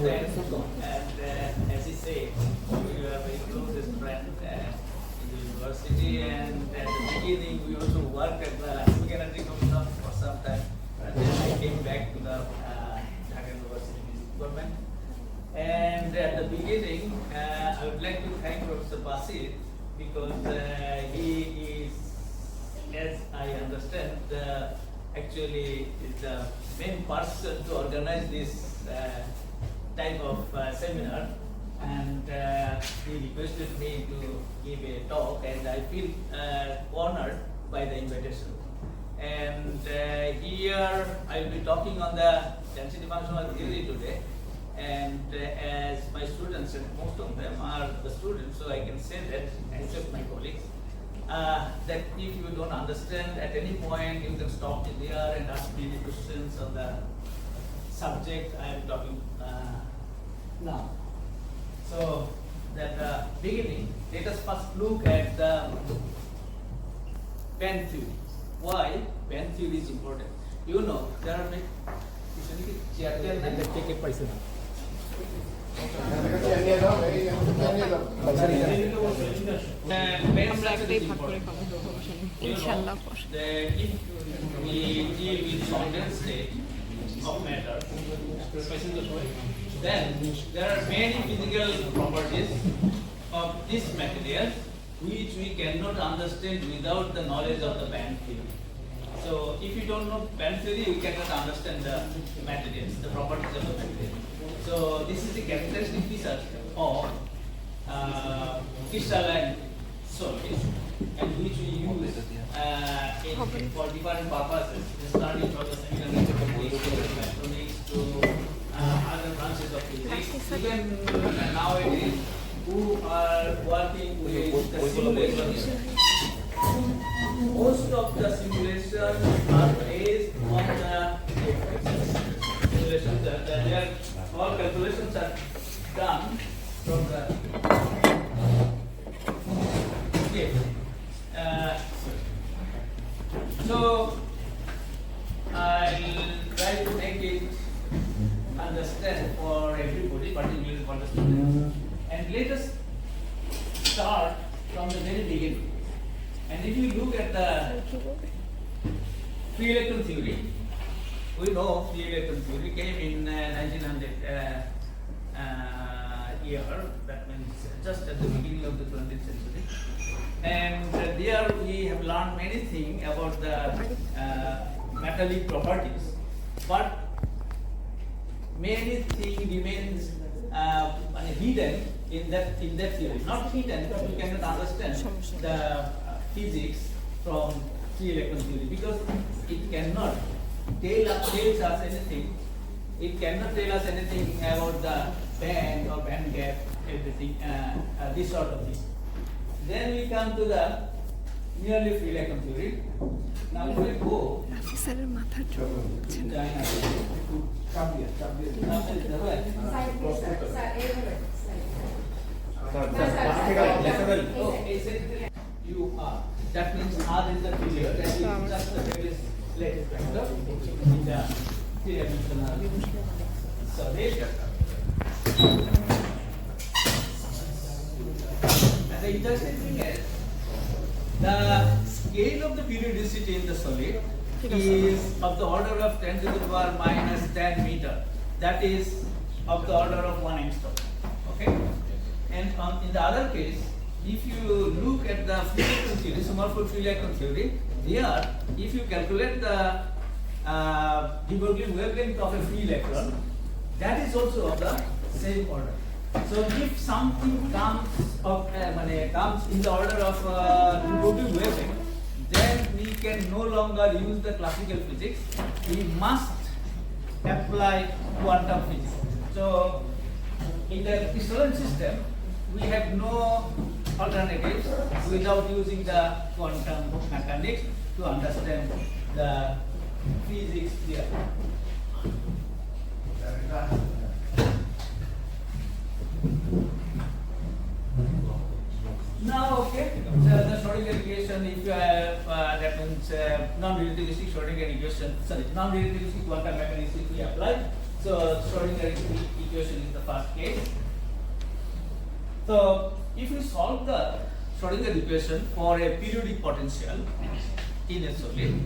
Hohenberg-Kohn. And as he said, we were very closest friend in the university, and at the beginning we also worked at the Secondary Commission for some time. And then I came back to the Dhaka University Music Department. And at the beginning, I would like to thank Professor Basit because he is, as I understand, actually is the main person to organize this type of seminar, and he requested me to give a talk, and I feel honored by the invitation. And here I will be talking on the density functional theory today. And as my students, and most of them are the students, so I can say that, except my colleagues, that if you don't understand at any point, you can stop me there and ask me any questions on the subject I am talking now. So, at the beginning, let us first look at the band theory. Why band theory is important? You know, there are many. If we deal with condensed state of matter, then there are many physical properties of this material which we cannot understand without the knowledge of the band theory. So if you don't know band theory, you cannot understand the materials, the properties of the material. So this is the characteristic feature of crystalline solids, and which we use for different purposes, starting from the semiconductor electronics to other branches of physics. Even nowadays, who are working with the simulation. Most of the simulations are based on the simulations that all calculations are done from the so I'll try to make it understand for everybody, particularly for the students. And let us start from the very beginning. And if you look at the free electron theory, we know free electron theory came in 1900 year, that means just at the beginning of the 20th century. And there we have learned many things about the metallic properties, but many things remains hidden in that theory. Not hidden, but we cannot understand the physics from free electron theory because it cannot tell us anything. It cannot tell us anything about the band or band gap, everything, this sort of thing. Then we come to the nearly free electron theory. Now if we go you are. That means R is the period. That is just the various latest vector in the three-dimensional solid. And the interesting thing is the scale of the periodicity in the solid is of the order of 10 to the power minus 10 meter. That is of the order of 1 angstrom. Okay? And in the other case, if you look at the free electron theory, Hohenberg-Kohn free electron theory, there, if you calculate the de Broglie wavelength of a free electron, that is also of the same order. So if something comes in the order of de Broglie wavelength, then we can no longer use the classical physics. We must apply quantum physics. So in the crystalline system, we have no alternatives without using the quantum mechanics to understand the physics there. Now, okay, the Schrodinger equation, if you have, that means non-relativistic Schrodinger equation, non-relativistic quantum mechanics, if we apply, So Schrodinger equation is the first case. So if you solve the Schrodinger equation for a periodic potential in a solid,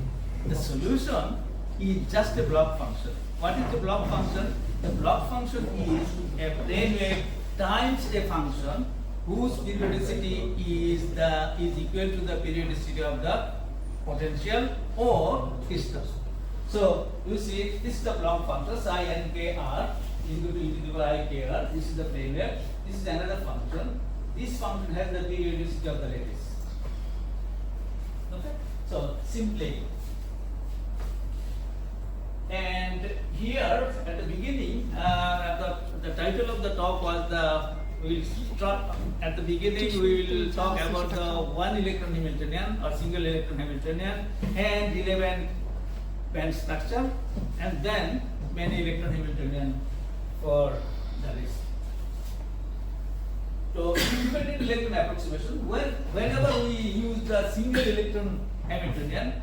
the solution is just a block function. What is the block function? The block function is a plane wave times a function whose periodicity is equal to the periodicity of the potential or crystal. So you see, this is the block function psi n k r equal to e to the power I k r. This is the plane wave. This is another function. This function has the periodicity of the lattice. Okay. So simply, and here at the beginning, the title of the talk was we will start at the beginning. We will talk about the one electron Hamiltonian or single electron Hamiltonian and 11 band structure, and then many electron Hamiltonian for the rest. So independent electron approximation. Whenever we use the single electron Hamiltonian,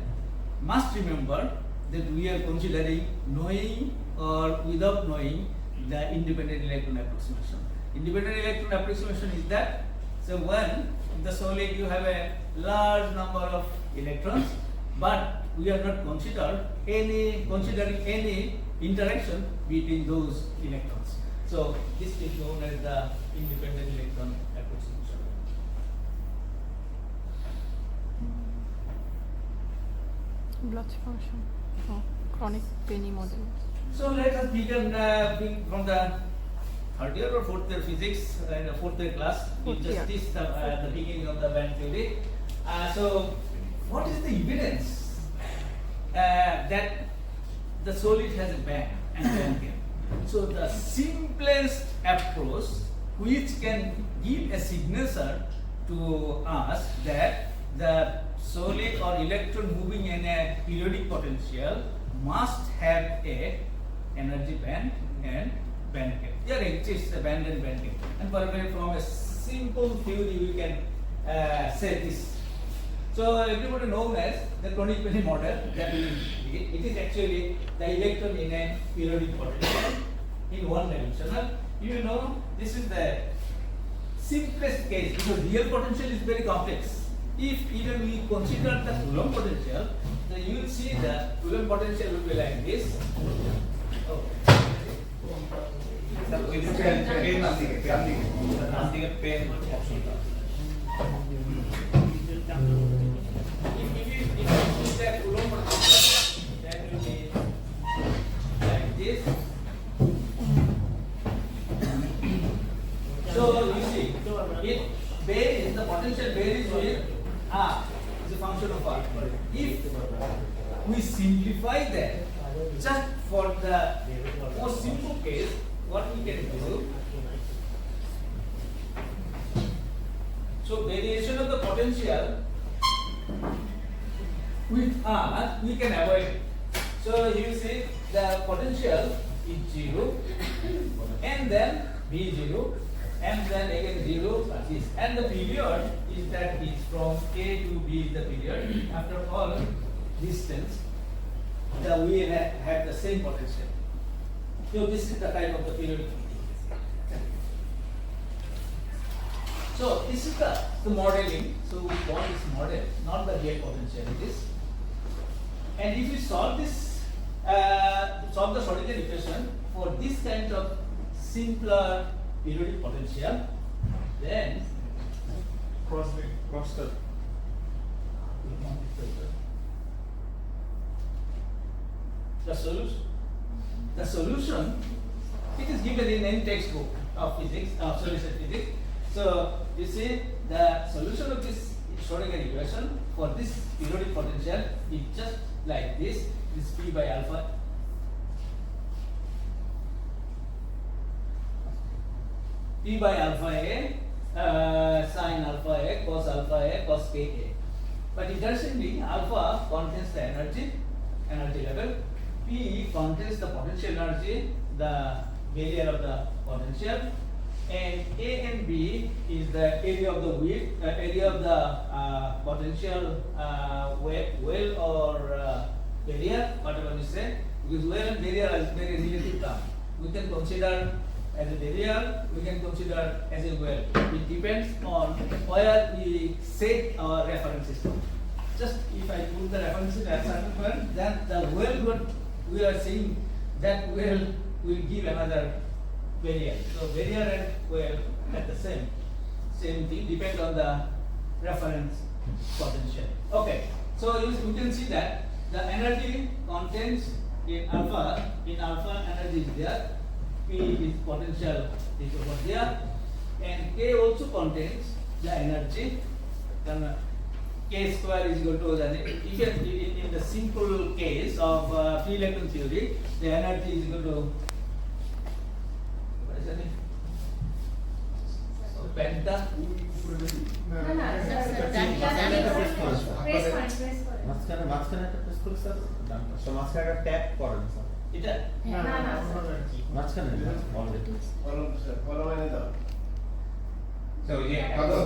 must remember that we are considering knowing or without knowing the independent electron approximation. Independent electron approximation is that, so when in the solid you have a large number of electrons, but we are not considering any interaction between those electrons. So this is known as the independent electron approximation. Bloch function for chronic Penny model. So let us begin from the third year or fourth year physics in the fourth year class. We just teach the beginning of the band theory. So what is the evidence that the solid has a band and band gap? So the simplest approach which can give a signature to us that the solid or electron moving in a periodic potential must have a energy band and band gap. There exists a band and band gap. And from a simple theory we can say this. So everybody knows as the chronic Penny model that it is actually the electron in a periodic potential in one dimensional. You know, this is the simplest case because real potential is very complex. If even we consider the Coulomb potential, then you will see the Coulomb potential will be like this. If you see that Coulomb potential, that will be like this. So you see, it varies, the potential varies with R, is a function of R. If we simplify that, just for the most simple case, what we can do, so variation of the potential with R, we can avoid it. So you see the potential is 0 and then B0 and then again 0 this, and the period is that is from A to B is the period. After all distance, we have the same potential. So this is the type of the period. So this is the modeling. So we call this model, not the real potentialities. And if we solve this, solve the Schrodinger equation for this kind of simpler periodic potential, then cross-cut. The solution, it is given in any textbook of physics, of solution physics. So you see the solution of this Schrodinger equation for this periodic potential is just like this. This P by alpha. P by alpha A, sin alpha A, cos alpha A, cos k A. But interestingly, alpha contains the energy level. P contains the potential energy, the barrier of the potential, and A and B is the area of the width, area of the potential well or barrier, whatever we say, because well and barrier is very relative term. we can consider as a barrier, we can consider as a well. It depends on where we set our reference system. Just if I put the reference system at certain point, then the well what we are saying that well will give another barrier. So barrier and well at the same thing, depend on the reference potential. Okay, so you can see that the energy contains in alpha energy is there, P is potential is over there, and K also contains the energy. Then K square is equal to the, even in the simple case of free electron theory, the energy is equal to, what is the name? Penta. মাঝখানে একটা press করে sir তো মাঝখানে একটা tap করেন sir এটা না মাঝখানে অলরেডি কলম এনে দাও তো এই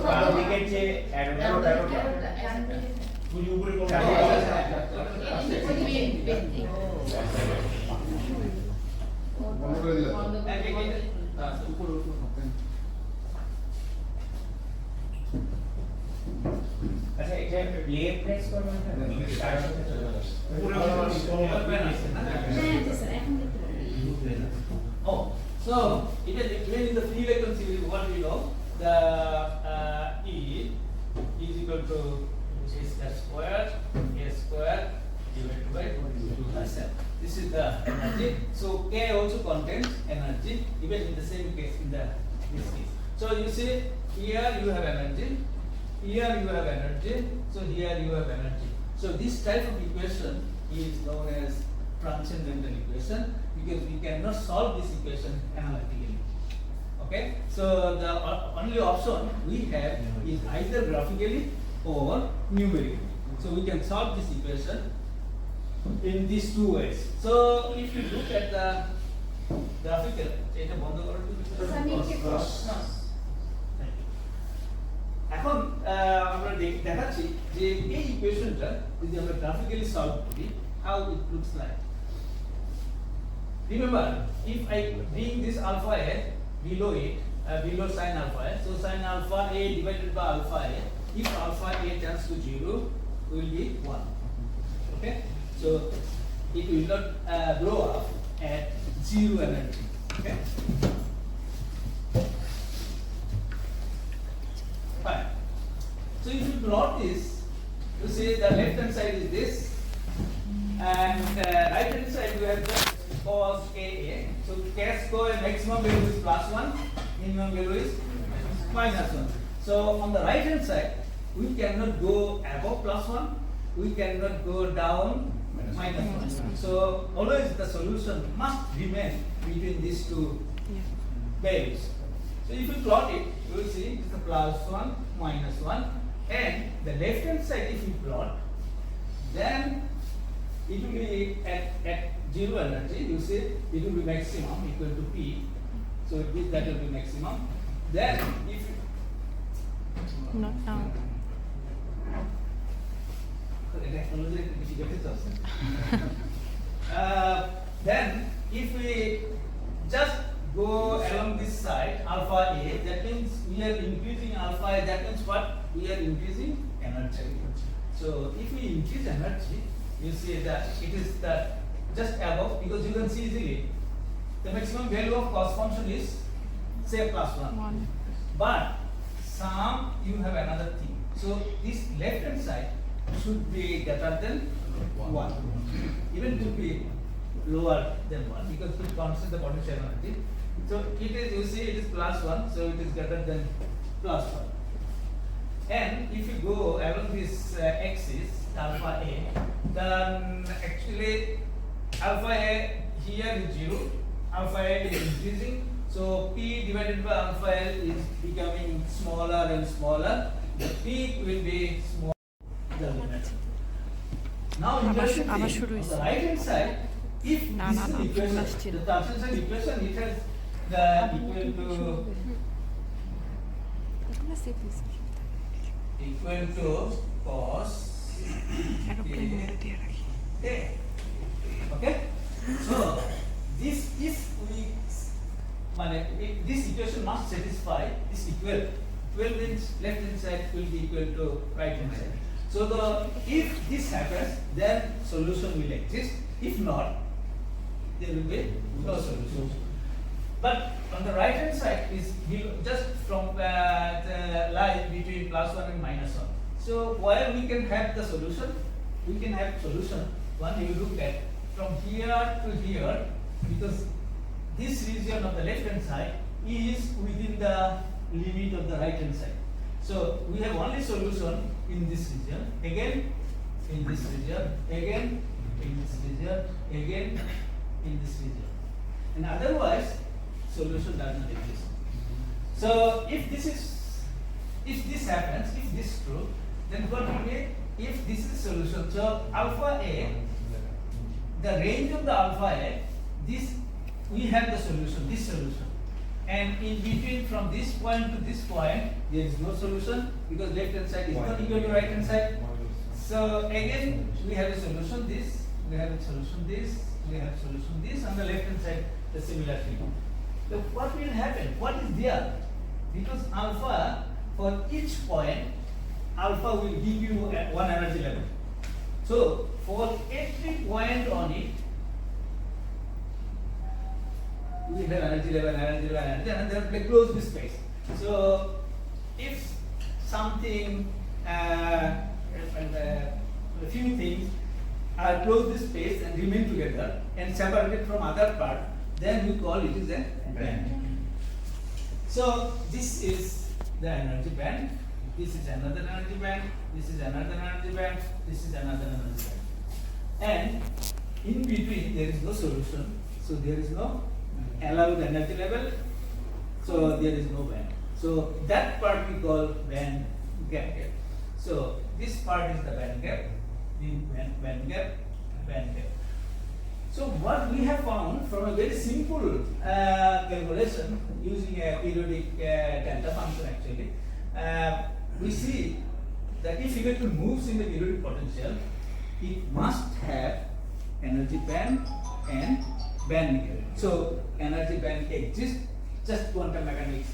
কালো দিকের যে অ্যারোটা পুরো উপরে কোন বন্ধ করে দিলে উপরে আচ্ছা এটা প্লে প্রেস করবেন Oh, so it is even in the free electron series, what we know, the E is equal to a square divided by 2 This is the energy. So K also contains energy, even in the same case in this case. So you see here you have energy. Here you have energy, so here you have energy. So this type of equation is known as transcendental equation because we cannot solve this equation analytically. Okay, so the only option we have is either graphically or numerically. So we can solve this equation in these two ways. So if you look at the graphical, এটা বন্ধ করো এখন আমরা দেখাচ্ছি যে এই ইকুয়েশনটা যদি আমরা গ্রাফিক্যালি সলভ করি how it looks like. Remember, if I bring this alpha a below it, below sin alpha a, so sin alpha a divided by alpha a, if alpha a tends to 0, will be 1. Okay, so it will not blow up at 0 energy. Okay. Fine. So if you plot this, you see the left hand side is this, and right hand side you have just cos Ka. So cos square maximum value is +1, minimum value is -1. So on the right hand side, we cannot go above +1, we cannot go down -1. So always the solution must remain between these two values. So if you plot it, you will see it's a +1, -1, and the left hand side if you plot, then it will be at 0 energy. You see it will be maximum equal to P. So that will be maximum. Then if you Not now. then if we just go along this side alpha a, that means we are increasing alpha a, that means what? We are increasing energy. So if we increase energy, you see that it is that just above, because you can see easily the maximum value of cos function is say +1. But some you have another thing. So this left hand side should be greater than 1. Even to be lower than 1 because it contains the potential energy. So it is, you see it is +1, so it is greater than +1. And if you go along this axis alpha a, then actually alpha a here is 0, alpha a is increasing, so P divided by alpha a is becoming smaller and smaller. The peak will be smaller. Now on the right hand side, if this is the equation, the transcendental equation, it has the equal to cos A. Okay? So this is we if this equation must satisfy this equal. Equal means left hand side will be equal to right hand side. So if this happens, then solution will exist. If not, there will be no solution. But on the right hand side is just from the line between +1 and -1. So where we can have the solution, we can have solution. One you look at from here to here, because this region of the left hand side is within the limit of the right hand side. So we have only solution in this region, again in this region, again in this region, again in this region, and otherwise solution does not exist. So if this happens, if this is true, then what will be if this is solution? So alpha A, the range of the alpha A, this we have the solution, this solution. And in between from this point to this point, there is no solution because left hand side is not equal to right hand side. So again, we have a solution this, we have a solution this, we have a solution this. On the left hand side, the similar thing. So what will happen? What is there? Because alpha, for each point, alpha will give you one energy level. So for every point on it, we have energy level, and then we close this space. So if something, a few things are close this space and remain together and separated from other part, then we call it is a band. So this is the energy band. This is another energy band. This is another energy band. This is another energy band. And in between there is no solution. So there is no allowed energy level, so there is no band. So that part we call band gap. So this part is the band gap, band gap. So what we have found from a very simple calculation using a periodic delta function actually, we see that if electron moves in the periodic potential, it must have energy band and band gap. So energy band exists, just quantum mechanics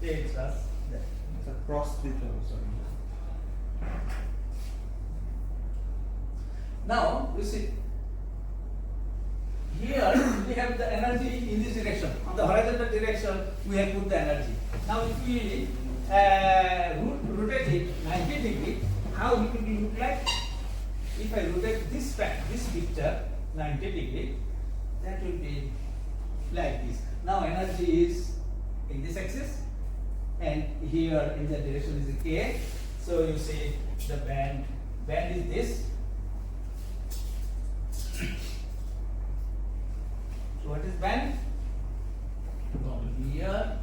takes us that. It's a cross triple, sorry. Now you see, here we have the energy in this direction. On the horizontal direction, we have put the energy. Now if we rotate it 90 degrees, how it will look like? If I rotate this picture 90 degrees, that will be like this. Now energy is in this axis, and here in the direction is K. So you see the band is this. So what is band? From here,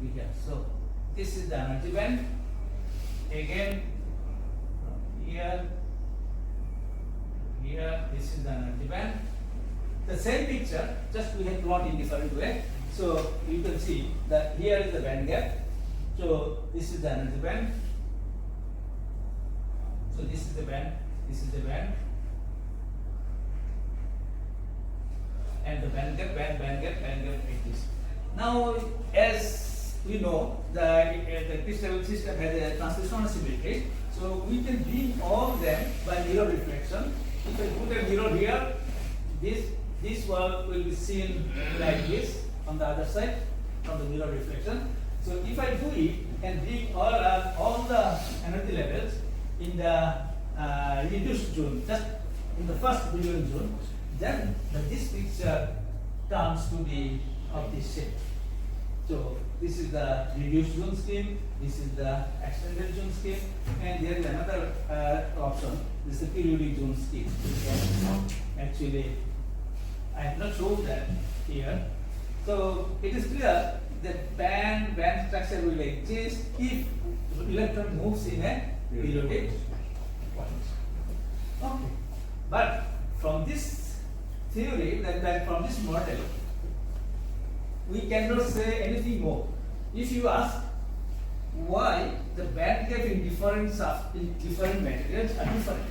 here. So this is the energy band. Again, from here, this is the energy band. The same picture, just we have plot in different way. So you can see that here is the band gap. So this is the energy band. So this is the band. This is the band. And the band gap like this. Now, as we know, the crystal system has a transitional symmetry, so we can bring all of them by mirror reflection. If I put a mirror here, this one will be seen like this on the other side from the mirror reflection. So if I do it and bring all the energy levels in the reduced zone, just in the first Bhuiyan zone, then this picture comes to be of this shape. So this is the reduced zone scheme, this is the extended zone scheme, and there is another option, this is the periodic zone scheme. Actually, I have not shown that here. So it is clear that band structure will exist if electron moves in a periodic point. Okay, but from this theory, that from this model, we cannot say anything more. If you ask why the band gap in different materials are different,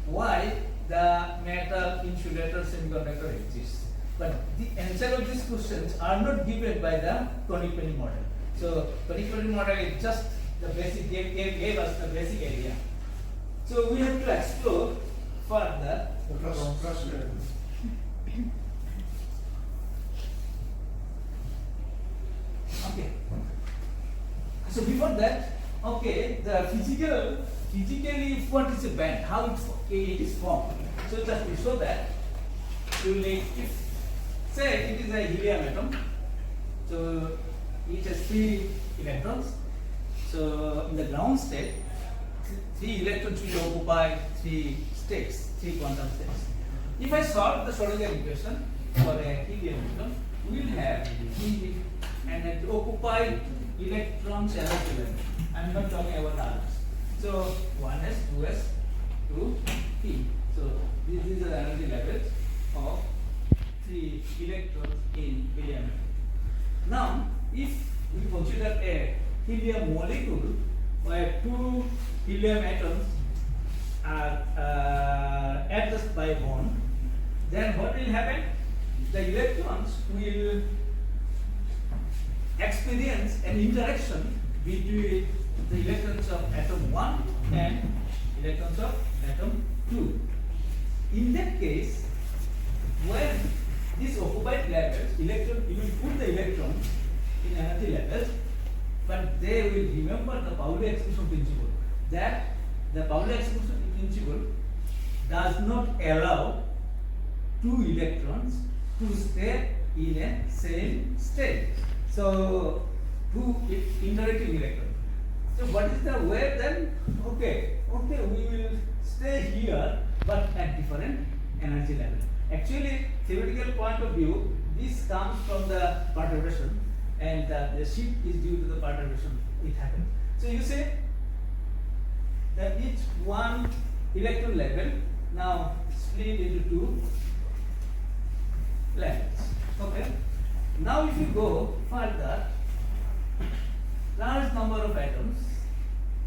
why the metal insulator semiconductor exists, But the answer of these questions are not given by the conic model. So conic model is just the basic gave us the basic idea. So we have to explore further. Okay. So before that, okay, the physically what is a band, how it is formed. So just to show that, you will if say it is a helium atom, so it has 3 electrons. So in the ground state, 3 electrons will occupy 3 states, 3 quantum states. If I solve the Schrodinger equation for a helium atom, we will have and it occupy electrons energy level. I am not talking about others. So 1s, 2s, 2p. So this is the energy levels of 3 electrons in helium. Now, if we consider a helium molecule where 2 helium atoms are attached by bond, then what will happen? The electrons will experience an interaction between the electrons of atom 1 and electrons of atom 2. In that case, when these occupied levels, you will put the electrons in energy levels, but they will remember the Pauli exclusion principle, that the Pauli exclusion principle does not allow 2 electrons to stay in a same state. So 2 interacting electrons. So what is the way then? Okay, we will stay here but at different energy level. Actually, theoretical point of view, this comes from the perturbation, and the shift is due to the perturbation it happens. So you say that each one electron level now split into 2 levels. Okay. Now if you go further, large number of atoms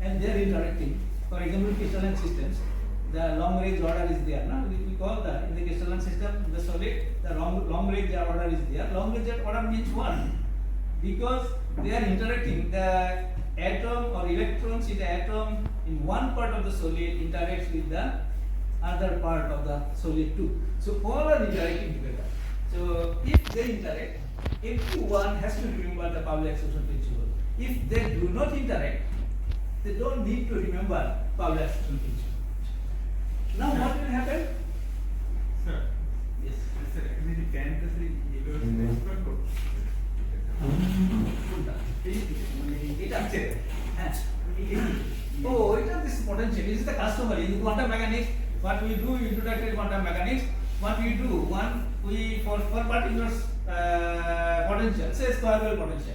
and they are interacting. For example, crystalline systems, the long range order is there. Now we call that in the crystalline system, the solid, the long range order is there. Long range order means 1 because they are interacting. The atom or electrons in the atom in one part of the solid interacts with the other part of the solid too. So all are interacting together. So if they interact, everyone has to remember the Pauli exclusion principle. If they do not interact, they don't need to remember Pauli exclusion principle. Now what will happen? Sir. Yes. Sir, actually the campus it has this potential. This is the customer. In quantum mechanics, what we do in introductory quantum mechanics, what we do, we for particular potential, say square wave potential.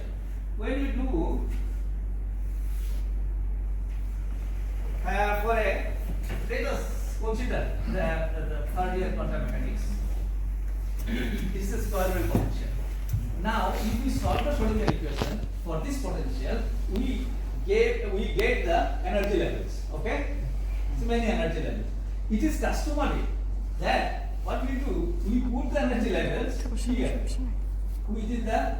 When we do for a, let us consider the third year quantum mechanics. This is square wave potential. Now, if we solve the Schrodinger equation for this potential, we get the energy levels. Okay, so many energy levels. It is customary that what we do, we put the energy levels here, which is the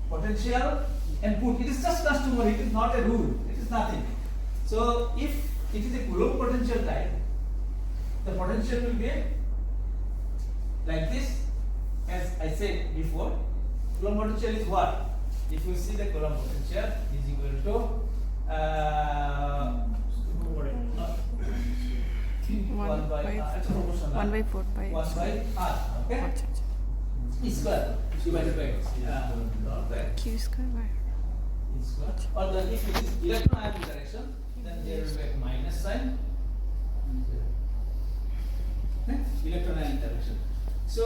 potential, and put. It is just customary. It is not a rule. It is nothing. So, if it is a Coulomb potential type, the potential will be like this. As I said before, Coulomb potential is what? If you see the Coulomb potential is equal to 1 by 4 pi 1 by r. Okay? E square divided by Q square by E square. Or the if it is electron ion interaction, then there will be a minus sign. Okay? Electron ion interaction. So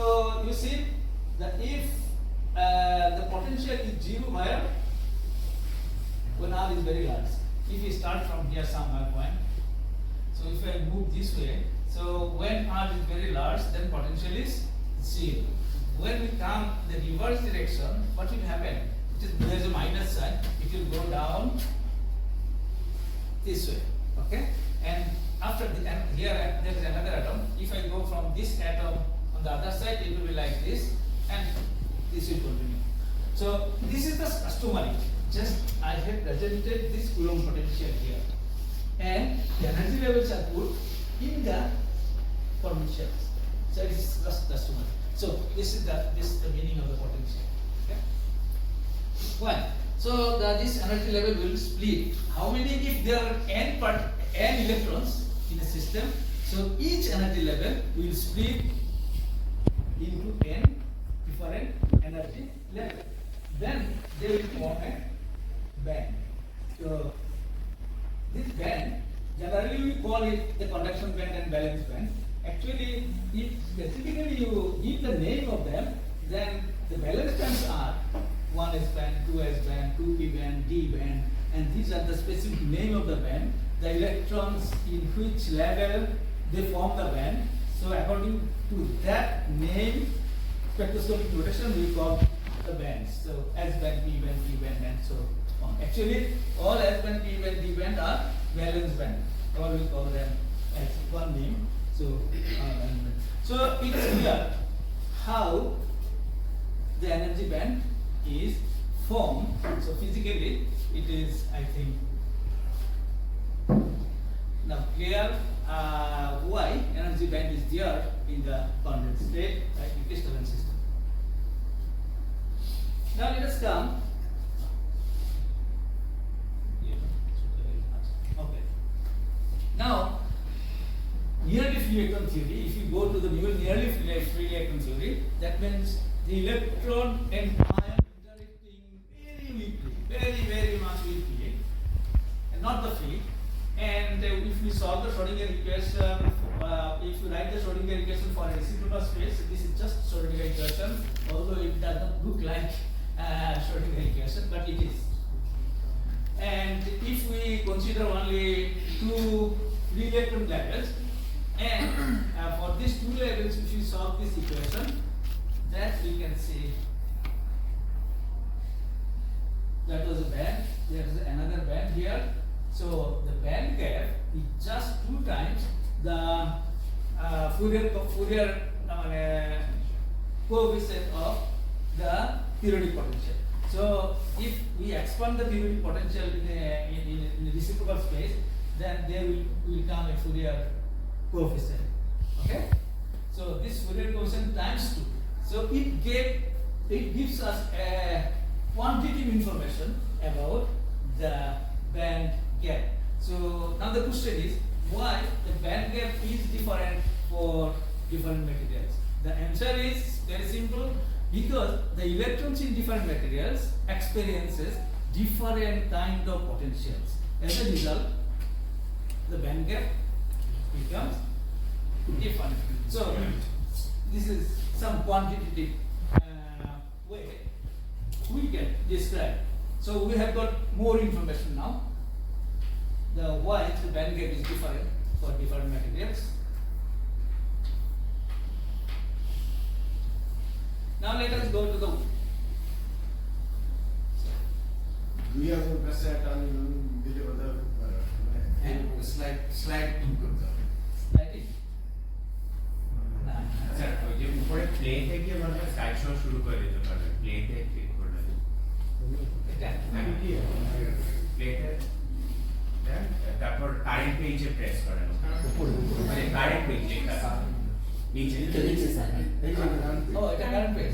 you see that if the potential is 0 where when r is very large. If we start from here somewhere point, so if I move this way, so when r is very large, then potential is 0. When we come the reverse direction, what will happen? There is a minus sign. It will go down this way. Okay, and after the, and here there is another atom. If I go from this atom on On the other side, it will be like this, and this will continue. So this is the customary. Just I have presented this Coulomb potential here, and the energy levels are put in the potentials. So it is just customary. So this is the meaning of the potential. Okay. One. So this energy level will split. How many? If there are n electrons in a system, so each energy level will split into n different energy level. Then they will form a band. So this band, generally we call it the conduction band and valence band. Actually, if specifically you give the name of them, then the valence bands are 1s band, 2s band, 2p band, d band, and these are the specific name of the band. The electrons in which level they form the band. So according to that name, spectroscopic notation, we call the bands. So S band, P band, P band, and so on. Actually, all S band, P band, D band are valence band. Or we call them as one name. So it is clear how the energy band is formed. So physically, it is, I think, now clear why energy band is there in the condensed state, right, in crystalline system. Now let us come. Okay. Now, nearly free electron theory. If you go to the nearly free electron theory, that means the electron and ion interacting very weakly, very much weakly, and not the field. And if we solve the Schrodinger equation, if you write the Schrodinger equation for a reciprocal space, this is just Schrodinger equation, although it does not look like Schrodinger equation, but it is. And if we consider only two free electron levels, and for these two levels, if you solve this equation, that we can see that was a band, there is another band here. So the band gap is just 2 times the Fourier coefficient of the theoretic potential. So if we expand the theoretic potential in a reciprocal space, then there will come a Fourier coefficient. Okay. So this Fourier coefficient times 2. So it gives us a quantitative information about the band gap. So now the question is, why the band gap is different for different materials? The answer is very simple, because the electrons in different materials experiences different kind of potentials. As a result, the band gap becomes different. So this is some quantitative way we can describe. So we have got more information now. The why the band gap is different for different materials. Now let us go to the slide lighting. আচ্ছা ওই যে উপরে প্লেতে গিয়ে মানে slide show শুরু করে দিতে পারবে প্লেতে ক্লিক করলে এটা প্লেতে দেন তারপর কারেন্ট পেজে প্রেস করেন মানে কারেন্ট পেজ লেখা নিচে ও এটা কারেন্ট পেজ।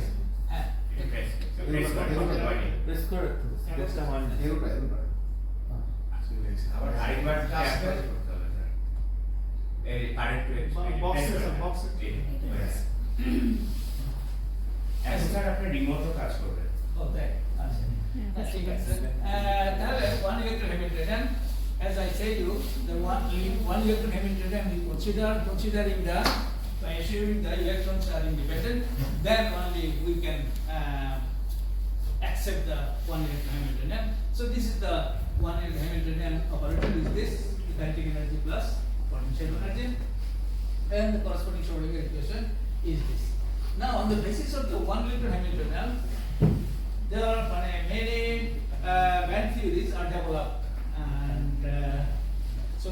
হ্যাঁ প্রেস করতে পারি প্রেস করে প্রেসটা হয় না আবার আরেকবার ট্যাপ করতে হবে স্যার এই কারেন্ট পেজ বক্স স্যার আপনি রিমোটও কাজ করবেন ও তাই আচ্ছা ঠিক আছে। তাহলে one electron Hamiltonian, as I say you, the one electron Hamiltonian we considering the by assuming the electrons are independent, then only we can accept the one electron Hamiltonian. So this is the one electron Hamiltonian operator is this kinetic energy plus potential energy, and the corresponding Schrodinger equation is this. Now on the basis of the one electron Hamiltonian, there are many band theories are developed, and so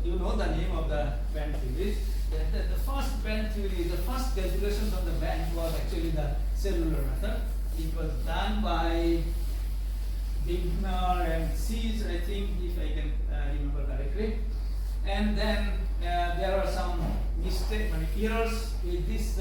you know the name of the band theories. the first band theory, the first calculations on the band was actually the cellular method. It was done by Bigner and Sees, I think, if I can remember correctly. And then there were some mistakes, errors with this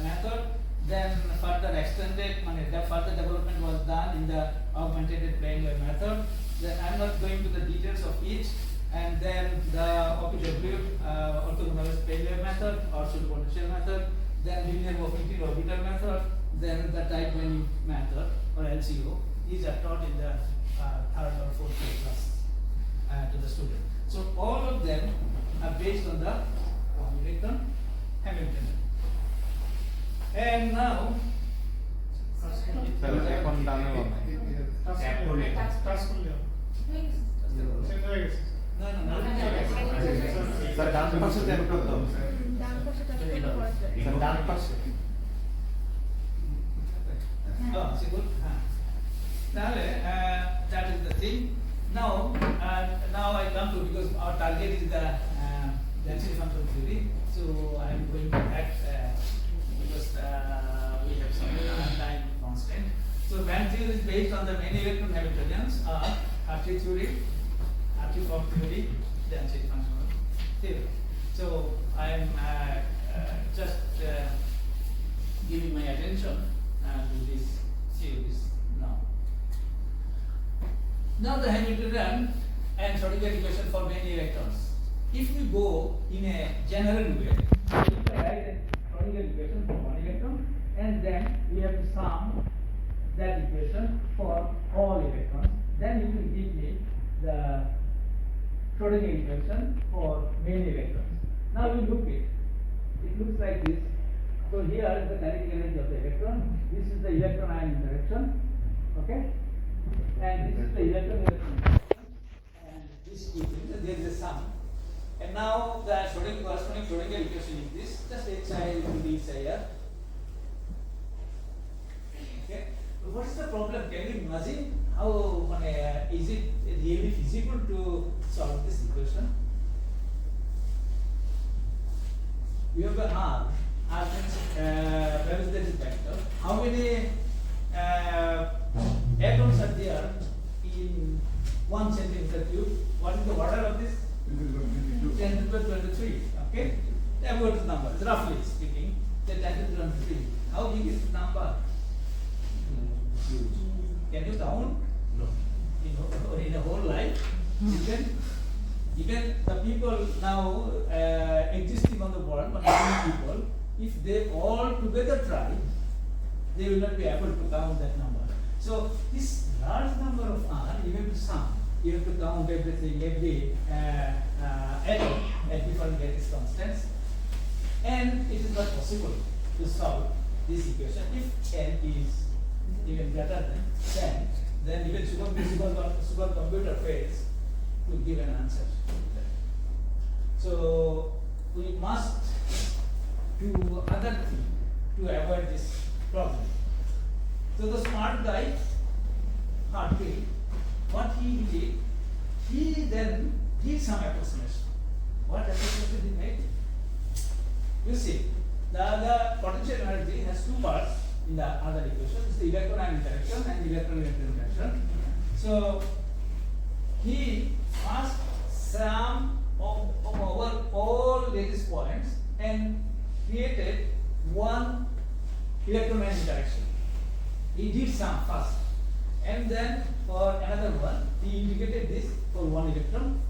method. Then further extended, the further development was done in the augmented plane wave method. Then I'm not going to the details of each. And then the OPW, orthogonal plane wave method or pseudo-potential method. Then linear mobility orbital method. Then the type bending method or LCO. These are taught in the third or fourth class to the student. So all of them are based on the one-electron Hamiltonian. And now, এখন ডানে বামে no. Sir ডান পাশে দেন কত sir ডান পাশে Oh, so good. That is the thing. Now I come to, because our target is the density function theory. So I am going to that because we have some time constant. So band theory is based on the many-electron Hamiltonians, RT theory, RT Prof theory, density function theory. So I am just giving my attention to this series now. Now the Hamiltonian and Schrodinger equation for many electrons. If we go in a general way, we can write a Schrodinger equation for one electron, and then we have to sum that equation for all electrons. Then it will give me the Schrodinger equation for many electrons. Now we look it. It looks like this. So here is the kinetic energy of the electron. This is the electron ion interaction. Okay? And this is the electron interaction. And this equation, there is a sum. And now the corresponding Schrodinger equation is this. Just HI into this here. Okay? So what is the problem? Can you imagine how is it really feasible to solve this equation? We have an R means velocity vector. How many atoms are there in 1 centimeter cube? What is the order of this? 10 to the 23. Okay, about the number, roughly speaking, the 10 to the 23. How big is the number? Can you count? No. In a whole life, even the people now existing on the world, but many people, if they all together try, they will not be able to count that number. So this large number of R, you have to sum. You have to count everything, every atom at different lattice constants, and it is not possible to solve this equation if n is even greater than 10. Then even supercomputer fails to give an answer. So we must do other thing to avoid this problem. So the smart guy, Hartley, what he did, he then did some approximation. What approximation he made? You see, the potential energy has two parts in the other equation. It's the electron ion interaction and electron-electron interaction. So he first sum over all lattice points and created one electron ion interaction. He did some first, and then for another one, he integrated this for one electron,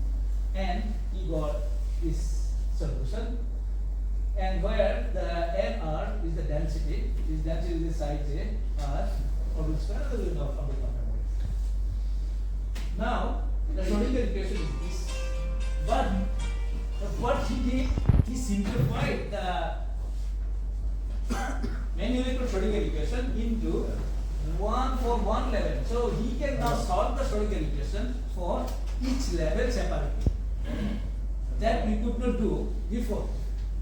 and he got this solution. And where the nr is the density, this density is the size A or orbital square, the unit of the Now the Schrodinger equation is this, but what he did, he simplified the many-electron Schrodinger equation into one for one level. So he can now solve the Schrodinger equation for each level separately. That we could not do before.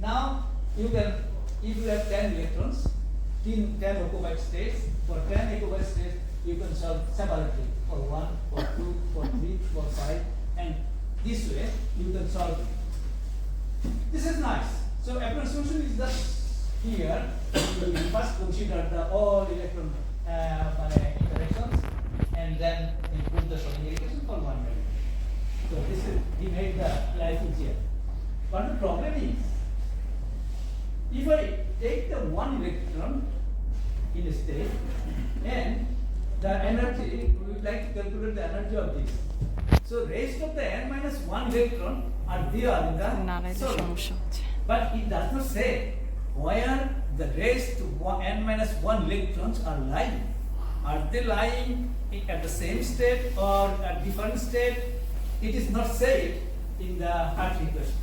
Now you can, if you have 10 electrons, 10 occupied states, for 10 occupied states you can solve separately for 1, for 2, for 3, for 5, and this way you can solve it. This is nice. So approximation is just here. We first consider the all electron interactions, and then input the Schrodinger equation for one value. So this is he made the life easier. But the problem is, if I take the one electron in a state and the energy, we would like to calculate the energy of this. So rest of the n minus 1 electron are there in the solid. But it does not say where the rest n minus 1 electrons are lying. Are they lying at the same state or at different state? It is not said in the Hart equation.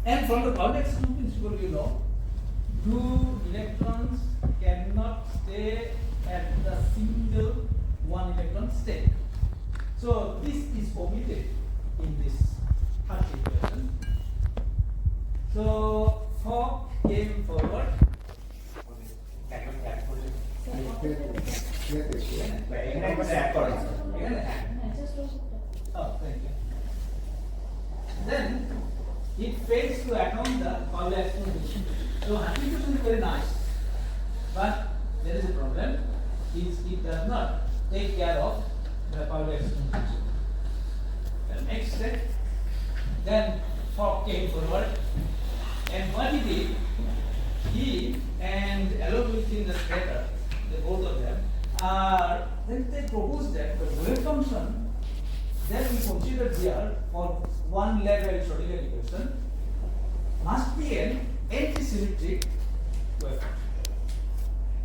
And from the Pauli exclusion principle, you know, two electrons cannot stay at the single one electron state. So this is omitted in this Hart equation. So Fock came forward. Oh, thank you. Then it fails to account the Pauli exclusion. So Hart equation is very nice, but there is a problem. It does not take care of the Pauli exclusion. The next step, then Fock came forward, and what he did, he and along with the stator, the both of them, then they proposed that the wave function that we considered here for one level Schrodinger equation must be an anti-symmetric wave function.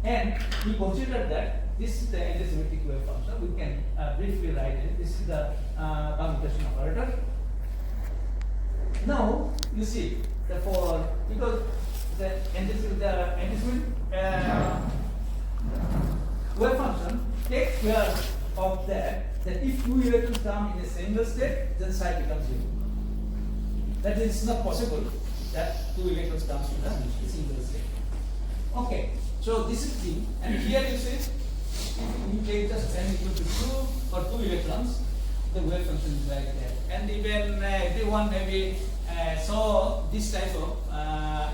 And we considered that this is the anti-symmetric wave function. We can briefly write it. This is the commutation operator. Now you see therefore because the anti-symmetric wave function takes care of that if two electrons come in a single state, then psi becomes 0. That is not possible that two electrons come in a single state. Okay, so this is D, and here you see if you take just n equal to 2 for two electrons, the wave function is like that. And even everyone maybe saw this type of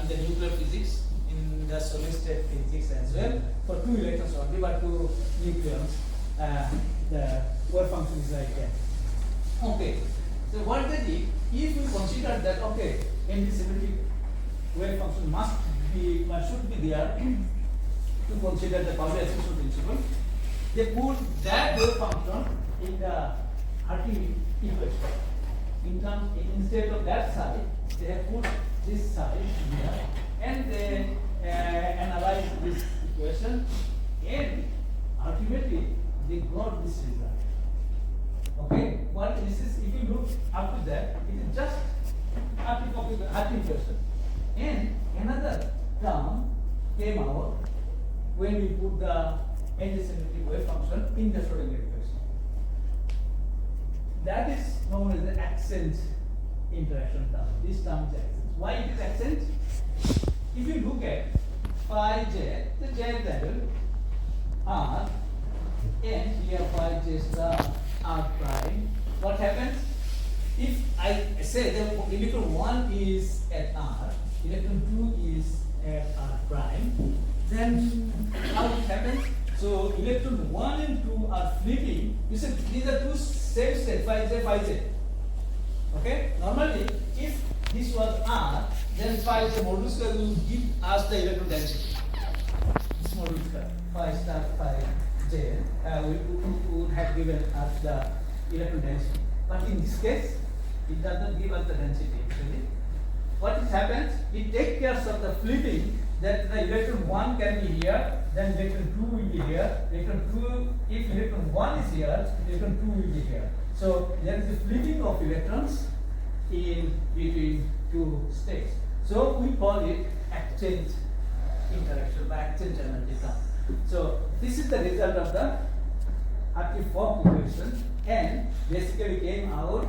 in the nuclear physics, in the solid state physics as well, for two electrons only, but two nucleons, the wave function is like that. Okay, so what they did, if we consider that okay, anti-symmetric wave function should be there to consider the Pauli exclusion principle, they put that wave function in the Hart equation. Instead of that side, they have put this side here, and they analyze this equation, and ultimately they got this result. Okay, what this is, if you look up to that, it is just Hart equation. And another term came out when we put the anti-symmetric wave function in the Schrodinger equation. That is known as the accent interaction term. This term is accent. Why it is accent? If you look at phi j, the j value r, and here phi j is the r prime. What happens? If I say that electron 1 is at r, electron 2 is at r prime, then how it happens? So electron 1 and 2 are flipping. You see, these are two same state, phi j. Okay? Normally, if this was r, then phi j modulus square will give us the electron density. This modulus square, phi star phi j, would have given us the electron density. But in this case, it does not give us the density actually. What happens? It takes care of the flipping, that the electron 1 can be here, then electron 2 will be here. Electron 2, if electron 1 is here, electron 2 will be here. So there is a flipping of electrons in between two states. So we call it exchange interaction by exchange energy term. So this is the result of the Hart-Fock equation, and basically came out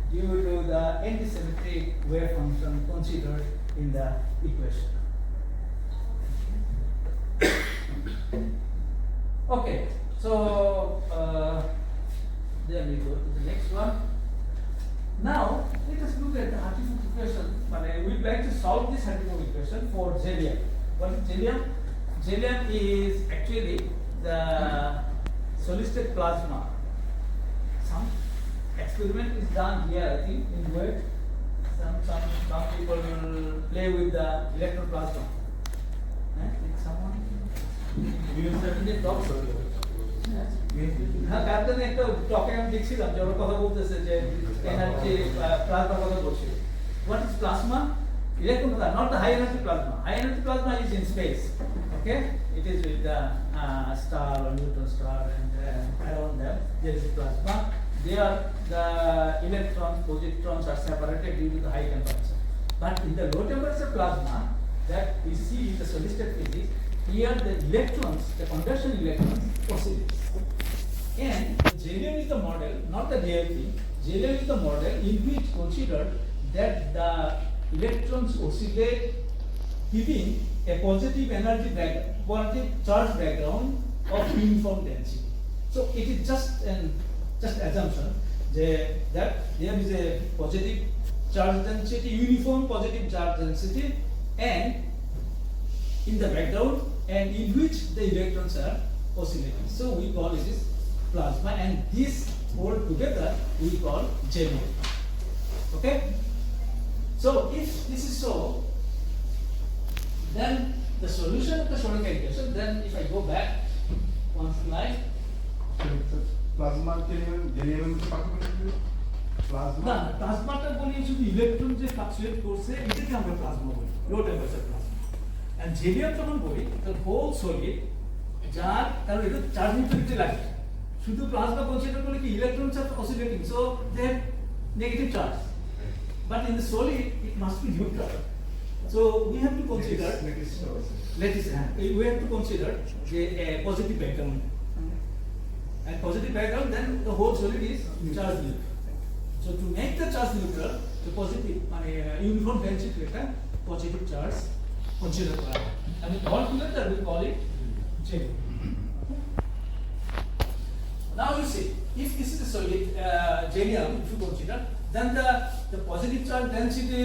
due to the anti-symmetric wave function considered in the equation. Okay, so then we go to the next one. Now let us look at the Hartree-Fock equation. We'd like to solve this Hartree-Fock equation for helium. What is helium? Helium is actually the solid state plasma. Some experiment is done here, I think, in where some people will play with the electron plasma. Did someone? You certainly talk about it. হ্যাঁ কালকে একটা টকে আমি দেখছিলাম যে ওরা কথা বলতেছে যে এনার্জি প্লাজমা কথা বলছিল what is plasma electron not the high energy plasma is in space okay it is with the star or neutron star and around them there is a plasma there the electrons positrons are separated due to the high temperature but in the low temperature plasma that we see in the solid state physics here the electrons the conduction electrons oscillate. And helium is the model, not the real thing. Helium is the model in which considered that the electrons oscillate giving a positive energy background, positive charge background of uniform density. So it is just assumption that there is a positive charge density, uniform positive charge density, and in the background, and in which the electrons are oscillating. So we call it is plasma, and this all together we call helium. Okay? So if this is so, then the solution of the Schrodinger equation, then if I go back one slide. Plasma জেলিয়ামের মধ্যে পার্থক্য কি? Plasma না প্লাজমাটা বলি শুধু electron যে fluctuate করছে এটাকে আমরা প্লাজমা বলি, লো টেম্পারেচার প্লাজমা। এন্ড হীলিয়াম যখন বলি the whole solid যার কারণ এটা চার্জ নিউট্রালিটি লাগে, শুধু প্লাজমা কনসিডার করলে কি electrons are oscillating, so they have negative charge, but in the solid it must be neutral, so we have to consider we have to consider a positive background, and positive background then the whole solid is charge neutral. So to make the charge neutral, the positive uniform density একটা positive charge consider করা, and all together we call it helium. Now you see, if this is a solid helium, if you consider, then the positive charge density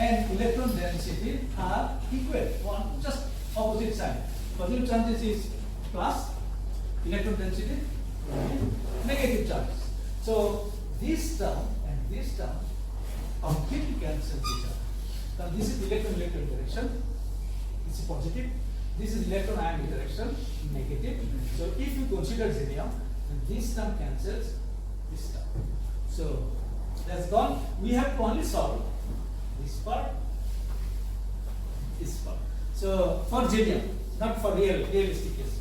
and electron density are equal on just opposite side. Positive charge density is plus, electron density negative charge. So this term and this term completely cancel each other. Now this is electron direction, it's positive. This is electron ion direction, negative. So if you consider helium, then this term cancels this term. So that's gone. We have to only solve this part, this part. So for helium, not for realistic case.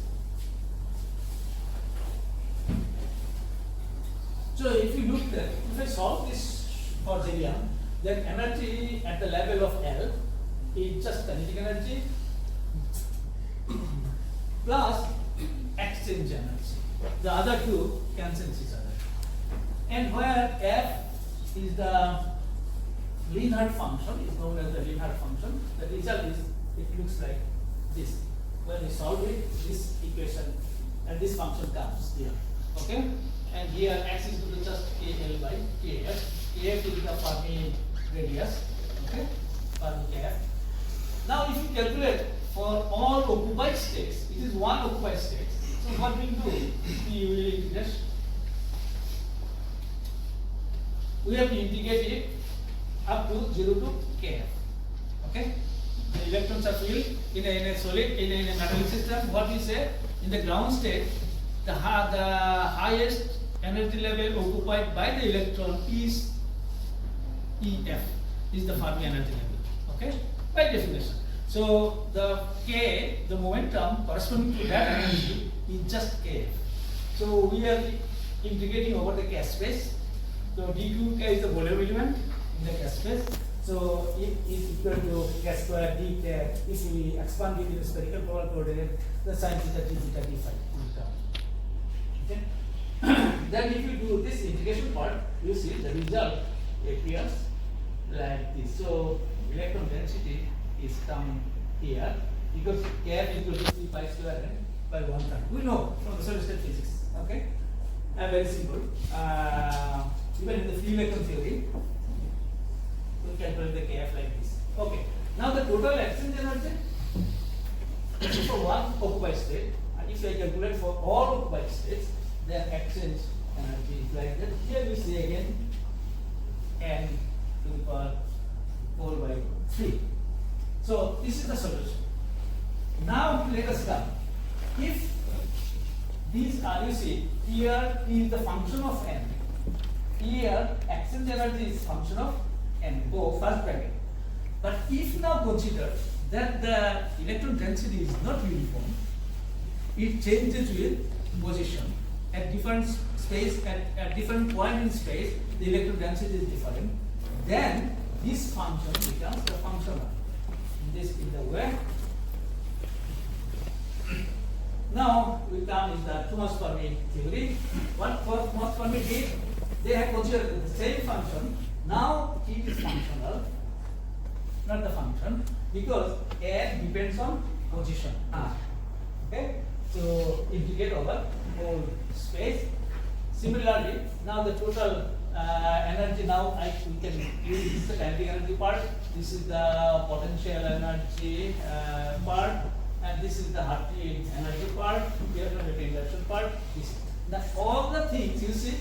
So if you look there, if I solve this for helium, then energy at the level of L is just kinetic energy plus exchange energy. The other two cancel each other. And where F is the Linear function, is known as the linear function, the result is, it looks like this. When we solve it, this equation and this function comes here. Okay? And here x is equal to just KL by KF. KF is the Fermi radius. Okay? Fermi KF. Now if you calculate for all occupied states, it is one occupied state. So what we do? We will integrate. We have to integrate it up to 0 to Kf. Okay? The electrons are filled in a solid, in a metallic system. What we say? In the ground state, the highest energy level occupied by the electron is EF, is the Fermi energy level. Okay? By definition. So the K, the momentum corresponding to that energy is just Kf. So we are integrating over the K space. So d2K is the volume element in the K space. So it is equal to K square dk. If we expand it in the spherical polar coordinate, the sin theta d theta d phi will come. Okay? Then if you do this integration part, you see the result appears like this. So electron density is coming here because Kf equal to 3 pi square and by 1/3. We know from the solid state physics. Okay? Very simple. Even in the free electron theory, Now the total exchange energy for one occupied state, and if I calculate for all occupied states, then exchange energy is like that. Here we see again n to the power 4/3. So this is the solution. Now let us come. If these are, you see, here is the function of n. Here exchange energy is function of n. Go first bracket. But if now consider that the electron density is not uniform, it changes with position at different space, at different point in space, the electron density is different. Then this function becomes the functional. This is the way. Now we come in the Thomas Fermi theory. What Thomas Fermi did? They have considered the same function. Now it is functional, not the function, because n depends on position r. Okay, so integrate over whole space. Similarly, now the total energy. Now we can use this is the kinetic energy part. This is the potential energy part, and this is the Hartree energy part. Here the induction part. This. Now all the things you see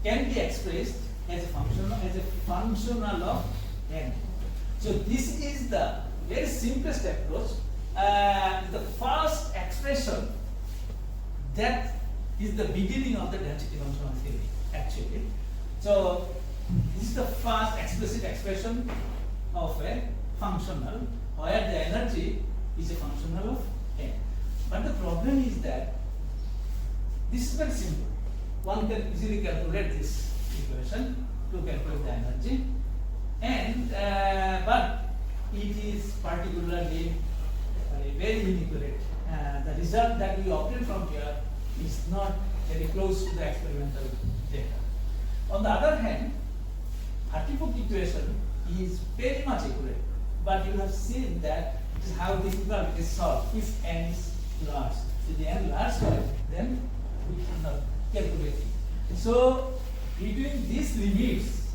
can be expressed as a functional of n. So this is the very simplest approach. The first expression that is the beginning of the density functional theory, actually. So this is the first explicit expression of a functional, where the energy is a functional of n. But the problem is that this is very simple. One can easily calculate this equation to calculate the energy, and but it is particularly very inaccurate. The result that we obtain from here is not very close to the experimental data. On the other hand, Hartree-Fock equation is very much accurate, but you have seen that it is how difficult it is solved if n is large. If the n large, then we cannot calculate it. So between these limits,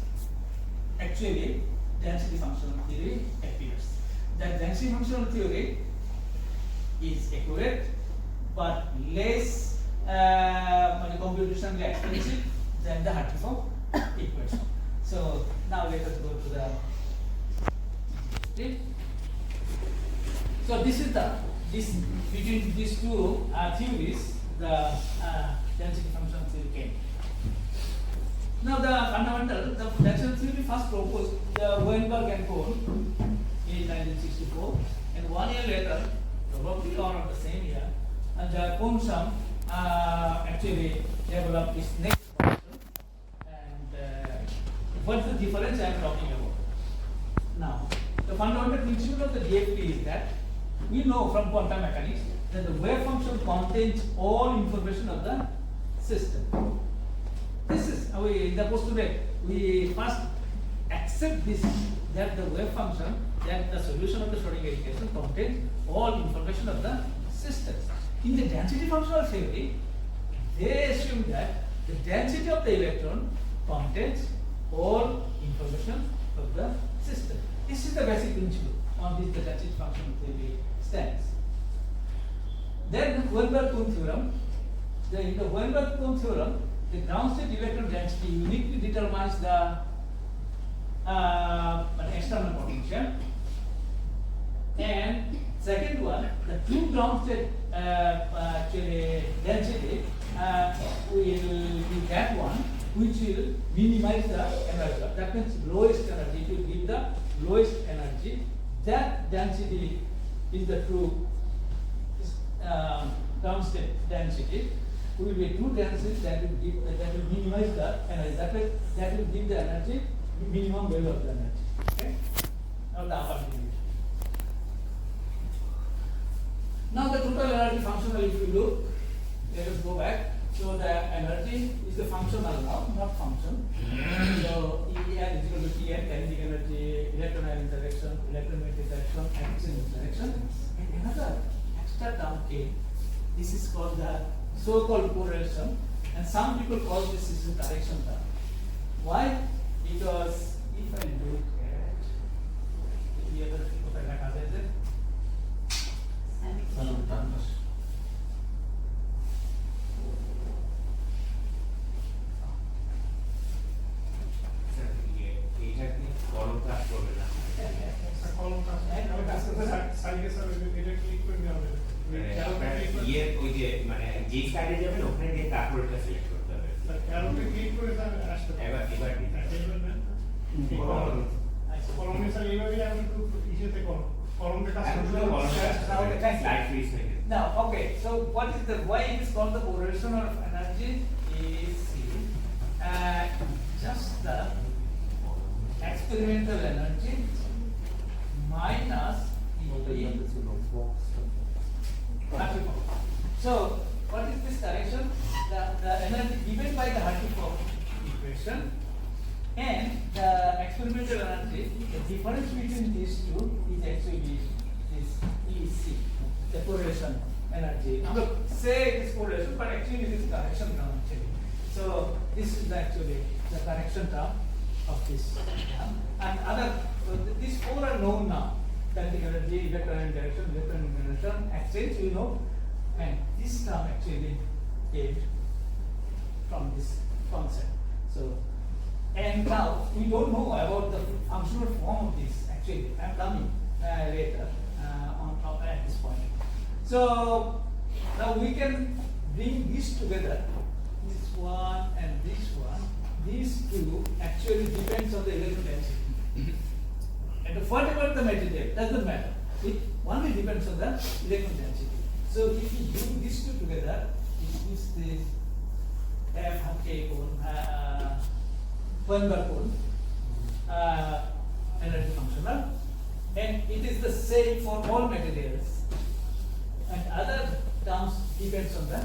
actually density functional theory appears. That density functional theory is accurate but less computationally expensive than the Hartree-Fock equation. So now let us go to the so this is between these two theories, the density function theory came. Now the density theory first proposed the Hohenberg-Kohn in 1964, and 1 year later, probably around the same year, and the Kohn actually developed this next function. And what's the difference I am talking about? Now, the fundamental principle of the DFT is that we know from quantum mechanics that the wave function contains all information of the system. This is in the postulate. We first accept this, that the wave function, that the solution of the Schrodinger equation contains all information of the system. In the density functional theory, they assume that the density of the electron contains all information of the system. This is the basic principle on which the density functional theory stands. Then Hohenberg-Kohn theorem. In the Hohenberg-Kohn theorem, the ground state electron density uniquely determines the external potential. And second one, the true ground state actually density will be that one which will minimize the energy. That means lowest energy. It will give the lowest energy. That density is the true ground state density. Will be true density that will minimize the energy. That will give the energy minimum value of the energy. Okay. Now the upper limit. Now the total energy functional. If you look, let us go back. So the energy is the functional now, not function. So EN is equal to Tn, kinetic energy, electron ion interaction, electromagnetic interaction, and exchange interaction. And another extra term K. This is called the so-called correlation, and some people call this is a correction term. Why? Because if I look at যেই স্লাইডে যাবেন ওখানে গিয়ে তারপরটা select করতে হবে। অ্যারোতে click করে স্যার আসতে হবে। এবার কলমে স্যার এইভাবেই আমি একটু ইসেতে কলমে কাজ এখন করতে শুধু Now, thank you. Slide fridge হয়ে গেছে। Now, okay, so what is the, why it is called the correlation of energy is just the experimental energy minus Hartree-Fock. So, what is this correction? The energy given by the Hartree-Fock equation and the experimental energy, the difference between these two is actually this EC, the correlation energy. Look, say it is correlation, but actually it is correction term actually. So this is actually the correction term of this term. And other, these four are known now. Kinetic energy, electron interaction, electron interaction, exchange, you know. And this term actually came from this concept. So, and now we don't know about the functional form of this. Actually, I'm coming later at this point. So now we can bring these together. This one and this one. These two actually depends on the electron density. And what about the material? Doesn't matter. It only depends on the electron density. So if you bring these two together, it gives this Hohenberg-Kohn, Hohenberg-Kohn energy functional, and it is the same for all materials. And other terms depends on the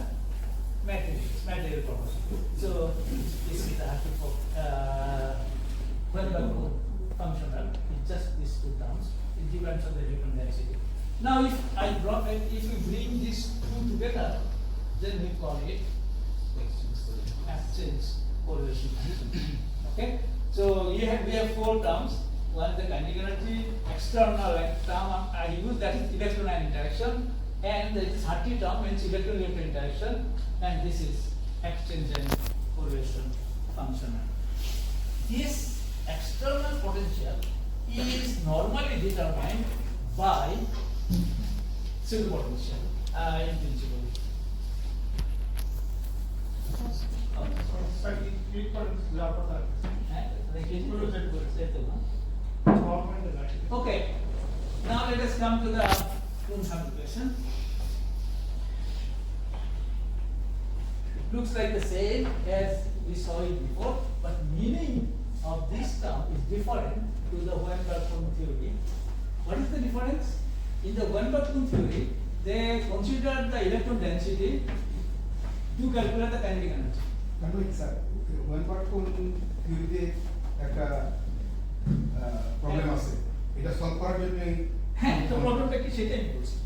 material property. So this is the Hartree-Fock Hohenberg-Kohn functional. It's just these two terms. It depends on the electron density. Now, if we bring these two together, then we call it exchange correlation function. Okay. So we have four terms. One is the kinetic energy, external term I use, that is electron and interaction, and this is Hartree term means electron-electron interaction, and this is exchange and correlation function. This external potential is normally determined by cell potential in principle. Sir click করে যাওয়ার কথা আছে। Okay, now let us come to the Kohn-Sham equation. Looks like the same as we saw it before, but meaning of this term is different to the Hohenberg-Kohn theory. What is the difference? In the Hohenberg-Kohn theory, they consider the electron density to calculate the kinetic energy. Sir Hohenberg-Kohn থিওরিতে একটা problem আছে, এটা solve করার জন্য হ্যাঁ, তো প্রবলেমটা কি সেটাই আমি বলছি।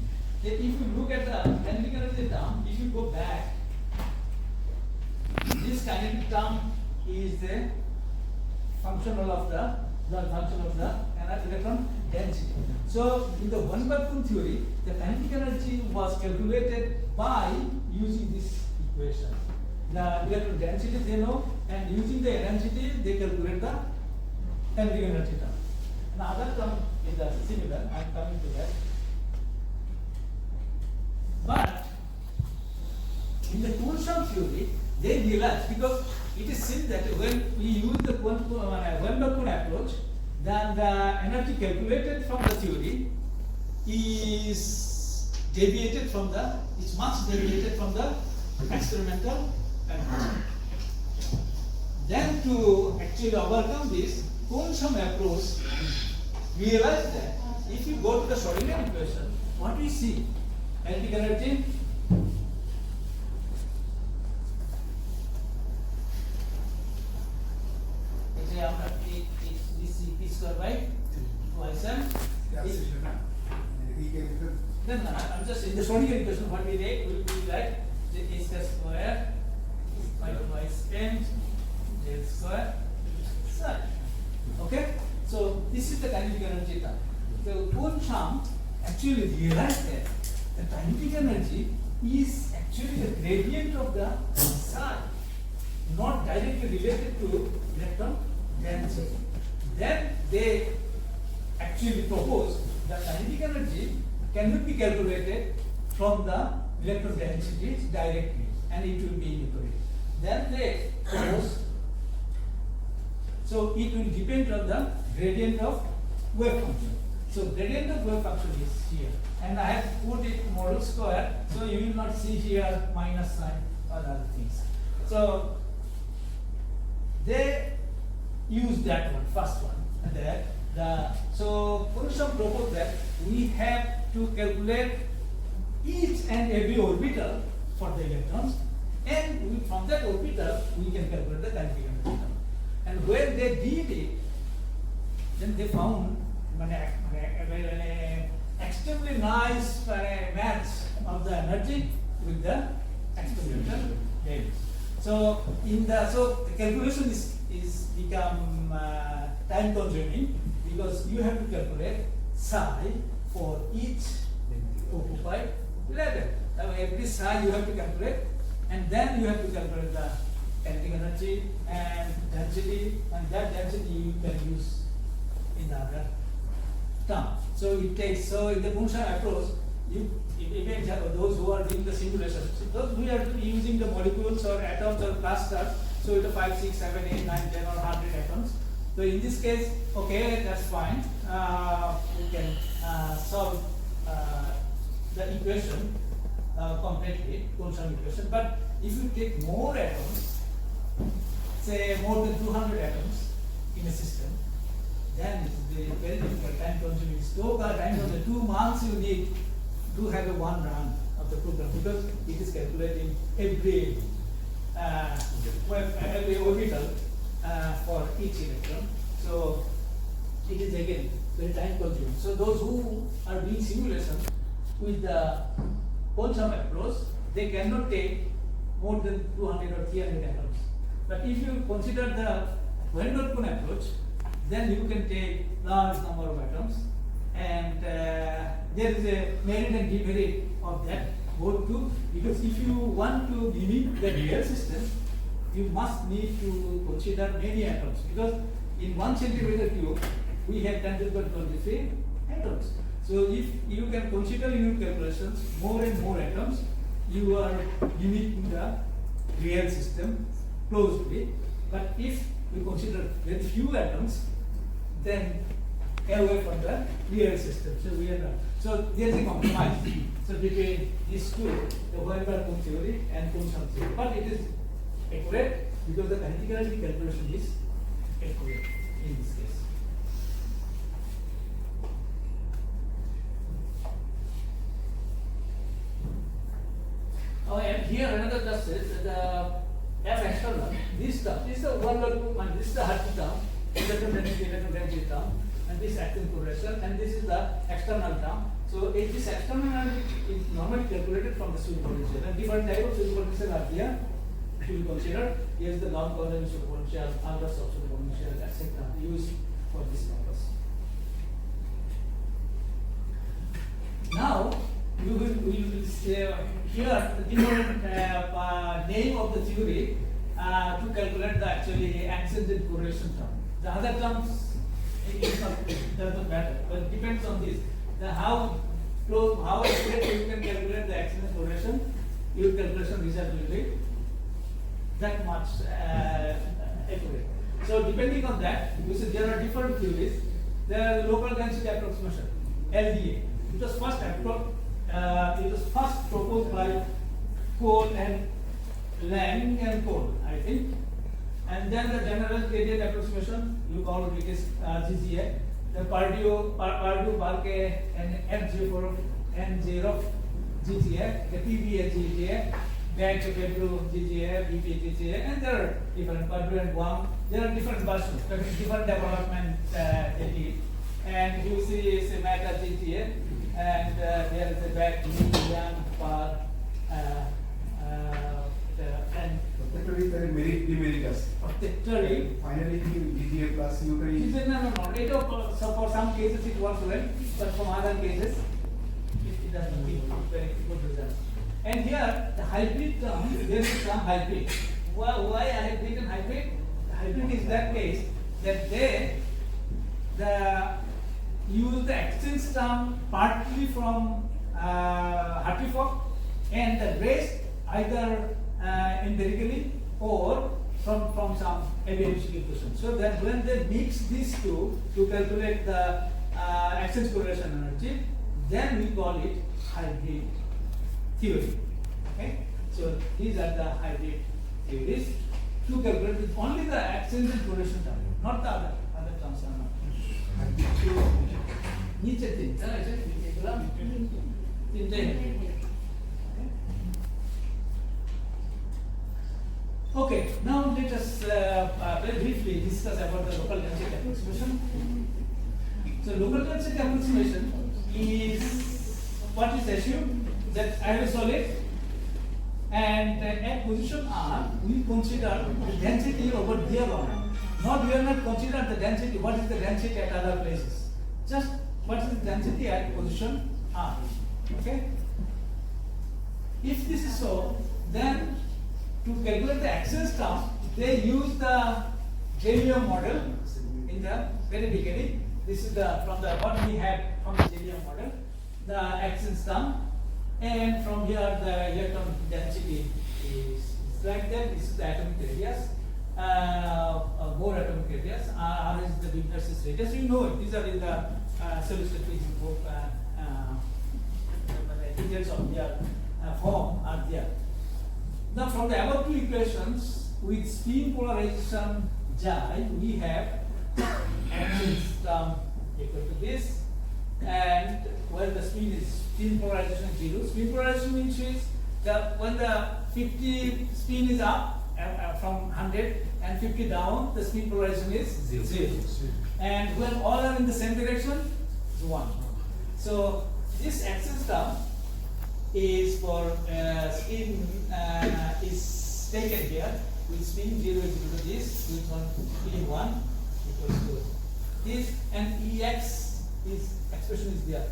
That if you look at the kinetic energy term, if you go back, this kinetic term is the functional of the function of the electron density. So in the Hohenberg-Kohn theory, the kinetic energy was calculated by using this equation. The electron density they know, and using the energy they calculate the kinetic energy term. Another term is similar. I am coming to that. But in the Kohn-Sham theory, they realize, because it is seen that when we use the Hohenberg-Kohn approach, then the energy calculated from the theory is deviated from the, it's much deviated from the experimental energy. Then to actually overcome this, Kohn-Sham approach realize that if you go to the Schrodinger equation, what we see? Kinetic energy is square by twice m. Then I'm just in the Schrodinger equation. What we write will be like the a square by twice m z square psi. Okay. So this is the kinetic energy term. So Kohn-Sham actually realized that the kinetic energy is actually the gradient of the psi, not directly related to electron density. Then they actually propose that kinetic energy cannot be calculated from the electron density directly. and it will be equilibrium. Then they propose, so it will depend on the gradient of wave function. So gradient of wave function is here, and I have put it model square, so you will not see here minus sign or other things. So they use that one, first one, and so Prof proposed that we have to calculate each and every orbital for the electrons, and from that orbital we can calculate the kinetic energy. And when they did it, then they found extremely nice match of the energy with the experimental values. So the calculation is become time consuming, because you have to calculate psi for each occupied level. Every psi you have to calculate, and then you have to calculate the kinetic energy and density, and that density you can use in the other term. So it takes, so in the Bhuiyan approach, even those who are doing the simulation, so those who are using the molecules or atoms or clusters, so it's 5, 6, 7, 8, 9, 10 or 100 atoms. So in this case, okay, that's fine. We can solve the equation completely, Bhuiyan equation. But if you take more atoms, say more than 200 atoms in a system, then it is very difficult, time consuming. So time consuming, 2 months you need to have a one run of the program, because it is calculating every orbital for each electron. So it is again very time consuming. So those who are doing simulation with the Bhuiyan approach, they cannot take more than 200 or 300 atoms. But if you consider the Hohenberg-Kohn approach, then you can take large number of atoms, and there is a merit and demerit of that both too, because if you want to mimic the real system, you must need to consider many atoms, because in 1 centimeter cube we have 10 to the power 23 atoms. So if you can consider in your calculations more and more atoms, you are mimicking the real system closely. But if you consider very few atoms, then away from the real system. So we are not. So there is a compromise. So between these two, the Hohenberg-Kohn theory and Bhuiyan theory. But it is accurate because the kinetic energy calculation is accurate in this case. Oh, and here another just says that the F external, this term, this is the one or two, and this is the Hartree term, electron density term, and this action correlation, and this is the external term. So this external energy is normally calculated from the superpotential, and different type of superpotential are there to be considered. Here is the non-coordinate superpotential, other subsuperpotential, etc. used for this purpose. Now we will say here the different name of the theory to calculate the actually accident correlation term. The other terms does not matter, but it depends on this. How accurate you can calculate the accident correlation, your calculation result will be that much accurate. So depending on that, you see there are different theories. There are local density approximation, LDA. It was first proposed by Kohn and Lang and Kohn, I think. And then the general gradient approximation, you call it is GGA. The Purdue, Barke, and N0 GGA, the PBA GGA, Bank of Pedro GGA, BP GGA, and there are different Purdue and Guam. There are different versions, different development they did. And you see it's a Meta GGA, and there is a back Bhuiyan for and Finally, GGA plus you can. No. So for some cases it works well, but for other cases it doesn't give very good results. And here the hybrid term, there is some hybrid. Why I have written hybrid? The hybrid is that case that they use the exchange term partly from Hartree, and the rest either empirically or from some avionic equation. So that when they mix these two to calculate the exchange correlation energy, then we call it hybrid theory. Okay, so these are the hybrid theories to calculate with only the exchange and correlation term, not the other terms are not. नीचे तीनटा ऐसे तीनटा Okay, now let us very briefly discuss about the local density approximation. So local density approximation is what is assumed that I have a solid and at position R we consider the density over there on. Not we are not consider the density, what is the density at other places. Just what is the density at position R. Okay? If this is so, then to calculate the exchange term, they use the J-Leo model in the very beginning. This is the from the what we had from the J-Leo model, the exchange term, and from here the electron density is like that. This is the atomic radius, more atomic radius. R is the big versus radius. You know it. These are in the solid-state physics book. The details of their form are there. Now, from the above two equations, with spin polarization xi, we have exchange term equal to this, and where the spin polarization is 0. Spin polarization means that when the 50 spin is up from 100 and 50 down, the spin polarization is 0. And when all are in the same direction, it's 1. So this exchange term is for spin is taken here with spin 0 is equal to this, with spin 1 equals to this, and Ex is expression is there.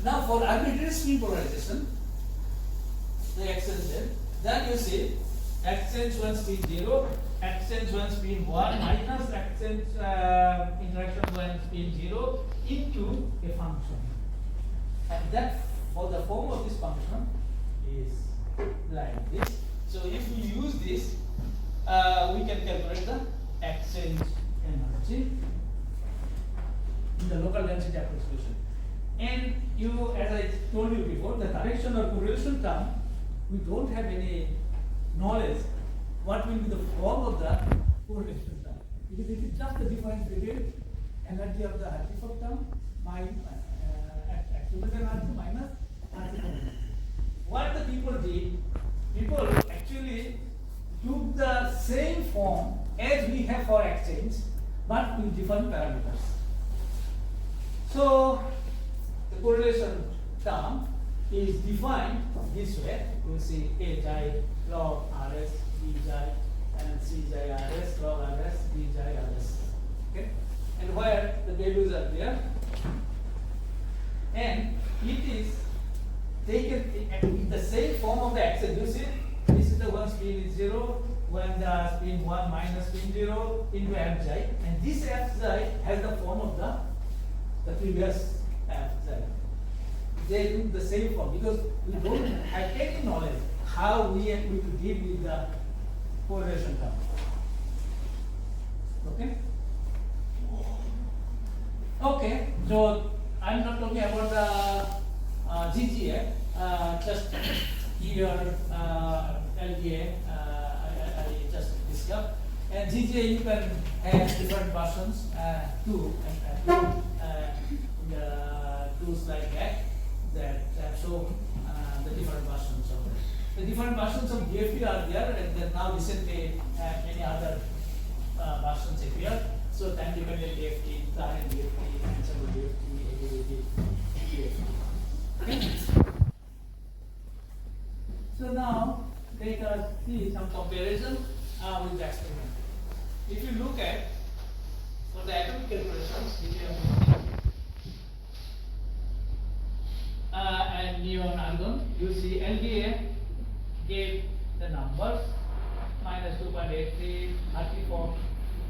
Now for arbitrary spin polarization, the exchange, then you see exchange 1 spin 0, exchange 1 spin 1 minus exchange interaction 1 spin 0 into a function, and that for the form of this function is like this. So if we use this, we can calculate the exchange energy in the local density approximation. And you, as I told you before, the correction or correlation term, we don't have any knowledge what will be the form of the correlation term, because it is just the difference between energy of the Hartree-Fock term accelerated energy minus Hartree-Fock. What the people did, people actually took the same form as we have for exchange, but with different parameters. So the correlation term is defined this way. You will see A xi log Rs, B xi, and C xi Rs log Rs, B xi Rs. Okay, and where the values are there, and it is taken in the same form of the exchange. You see, this is the one spin is 0, when the spin 1 minus spin 0 into Fxi, and this Fxi has the form of the previous Fxi. They do the same form because we don't have any knowledge how we could deal with the correlation term. Okay? Okay, so I'm not talking about the GGA, just here LDA I just discussed. And GGA you can have different versions, two slides back that show the different versions of it. The different versions of DFT are there, and then now recently many other versions appear. So time dependent DFT, current DFT, ensemble DFT, ADVT, DFT. Okay. So now let us see some comparison with the experiment. If you look at for the atomic calculations, and neon argon, you see LDA gave the numbers minus 2.83, Hartree-Fock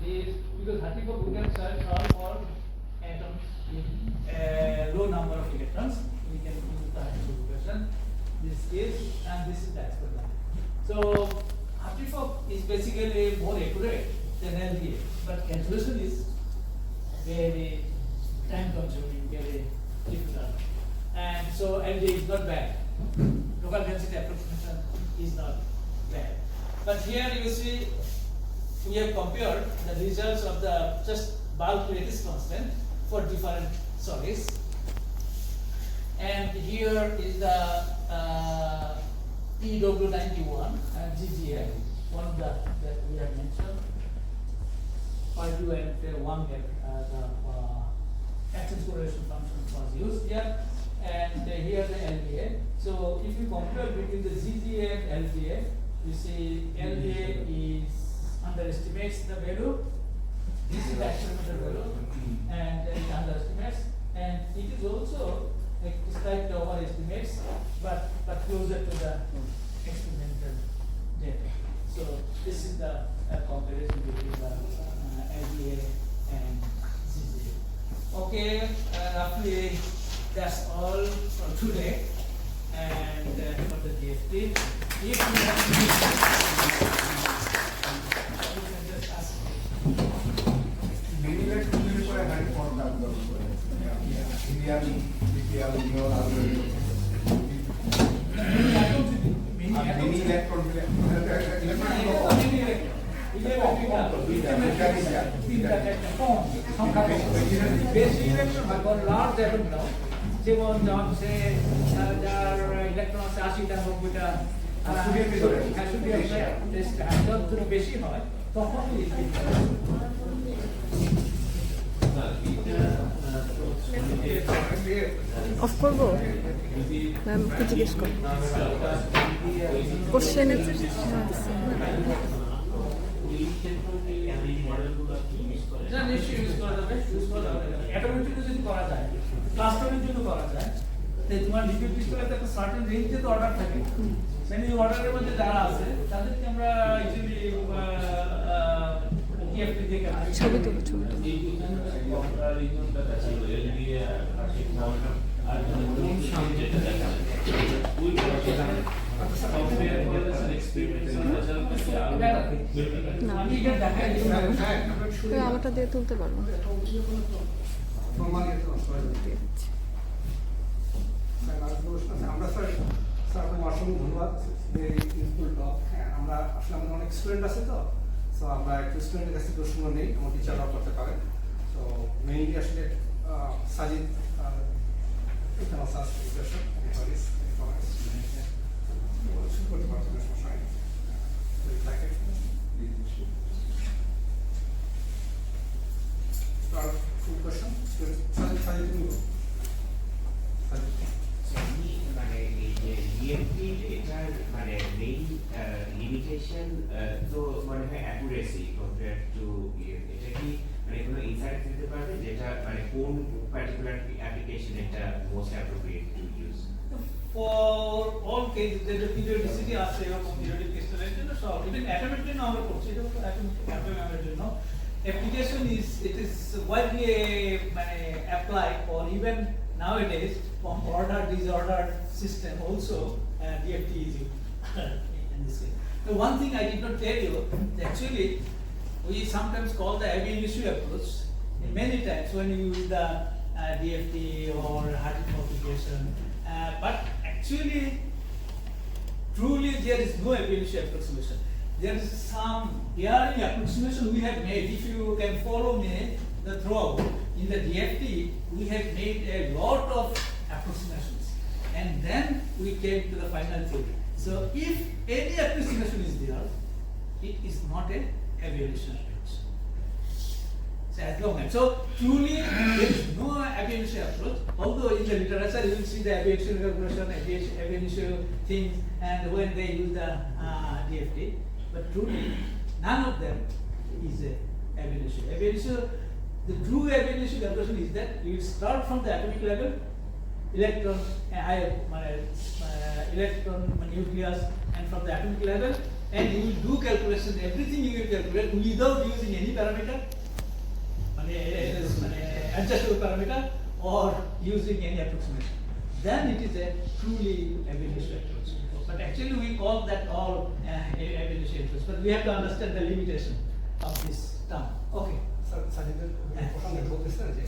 this, because Hartree-Fock we can search all for atoms in a low number of electrons. We can use the Hartree-Fock equation. this is, and this is the experiment. So RTFOP is basically more accurate than LDA, but calculation is very time consuming, very difficult. And so LDA is not bad. Local density approximation is not bad. But here you see we have compared the results of the just bulk lattice constant for different solids. And here is the EW91 and GGF, one of the that we have mentioned. 5 and 1 get the access correlation function was used here, and here the LDA. So if you compare between the GGA and LDA, you see LDA is underestimates the value. This is the experimental value, and it underestimates, and it is also slightly overestimates, but closer to the experimental data. So this is the comparison between the LDA and GGA. Okay, roughly that's all for today, and for the DFT. If you have any you can just ask me. Large atom now, যেমন সে যার electron আছে 80টা 90টা যত বেশি হয় তখন of করবো ma'am কি জিজ্ঞেস করো কোশ্চেন নিশ্চয়ই ইউজ করা যাবে অ্যাটমিক যদি করা যায় ক্লাস্টারের জন্য করা যায় তাই তোমার লিকুইড ক্রিস্টালের একটা সার্টেন রেঞ্জে তো অর্ডার থাকে মানে এই অর্ডারের মধ্যে যারা আছে তাদেরকে আমরা ইজিলি টিএফটি দিয়ে কাজ ছবি তুলো ছবি তুলো আমারটা দিয়ে তুলতে পারবো আমরা স্যার অসংখ্য ধন্যবাদ আমরা আসলে আমাদের অনেক স্টুডেন্ট আছে তো সো আমরা একটু স্টুডেন্টের কাছে প্রশ্ন নেই আমার টিচাররাও করতে পারে তো মেইনলি আসলে সাজিদ limitation তো মানে হয় accuracy compared to এটা কি মানে কোনো ইনসাইট দিতে পারবে যেটা মানে কোন পার্টিকুলার অ্যাপ্লিকেশন এটা most appropriate to use for all cases there is periodicity আছে এরকম periodic crystalline জন্য সব even atomic জন্য আমরা করছি এটা atomic জন্য application is it is widely মানে applied for even nowadays from ordered disordered system also DFT is in this way. The one thing I did not tell you, actually, we sometimes call the ab initio approach many times when you use the DFT or Hardy multiplication. But actually, truly, there is no ab initio approximation. There is some daring approximation we have made. If you can follow me the throughout in the DFT, we have made a lot of approximations, and then we came to the final theory. So if any approximation is there, it is not a evaluation approach. So as long as so truly there is no evaluation approach. Although in the literature you will see the evaluation calculation, evaluation things, and when they use the DFT, but truly none of them is a evaluation. Evaluation, the true evaluation calculation is that you will start from the atomic level. Electron, electron nucleus, and from the atomic level, and you will do calculation. Everything you will calculate without using any parameter, adjustable parameter, or using any approximation. then it is a truly ab initio approach. But actually we call that all ab initio approach. But we have to understand the limitation of this term. Okay. Sir sir প্রসঙ্গে বলতেছেন যে